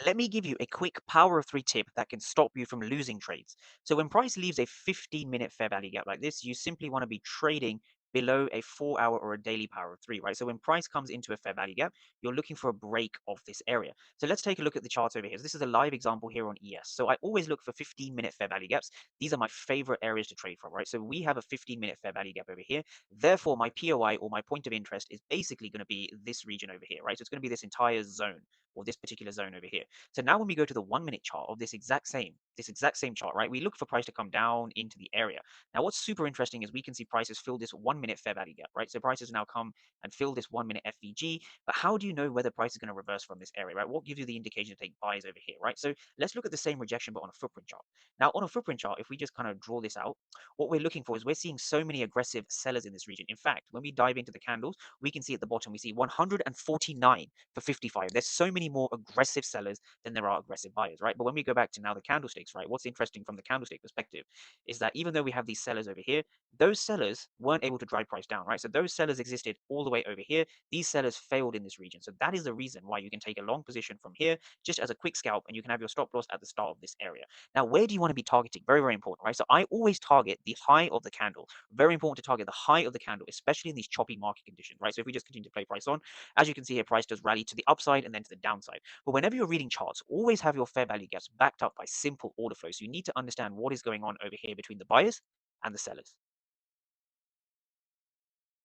Let me give you a quick power of three tip that can stop you from losing trades. So when price leaves a 15-minute fair value gap like this, you simply want to be trading below a 4 hour or a daily power of three, right? So when price comes into a fair value gap, you're looking for a break of this area. So let's take a look at the charts over here. So this is a live example here on ES. So I always look for 15-minute fair value gaps. These are my favorite areas to trade from, right? So we have a 15-minute fair value gap over here. Therefore, my POI or my point of interest is basically going to be this region over here, right? So it's going to be this entire zone or this particular zone over here. So now when we go to the 1 minute chart of this exact same chart, right, we look for price to come down into the area. Now what's super interesting is we can see prices fill this 1 minute fair value gap, right? So prices now come and fill this 1 minute FVG, but how do you know whether price is going to reverse from this area, right? What gives you the indication to take buys over here, right? So let's look at the same rejection, but on a footprint chart. Now on a footprint chart, if we just kind of draw this out, what we're looking for is we're seeing so many aggressive sellers in this region. In fact, when we dive into the candles, we can see at the bottom, we see 149 for 55. There's so many more aggressive sellers than there are aggressive buyers, right? But when we go back to now the candlesticks, right, what's interesting from the candlestick perspective is that even though we have these sellers over here, those sellers weren't able to drive price down, right? So those sellers existed all the way over here. These sellers failed in this region. So that is the reason why you can take a long position from here just as a quick scalp and you can have your stop loss at the start of this area. Now, where do you want to be targeting? Very, very important, right? So I always target the high of the candle. Very important to target the high of the candle, especially in these choppy market conditions, right? So if we just continue to play price on, as you can see here, price does rally to the upside and then to the downside. But whenever you're reading charts, always have your fair value gaps backed up by simple order flow. So you need to understand what is going on over here between the buyers and the sellers.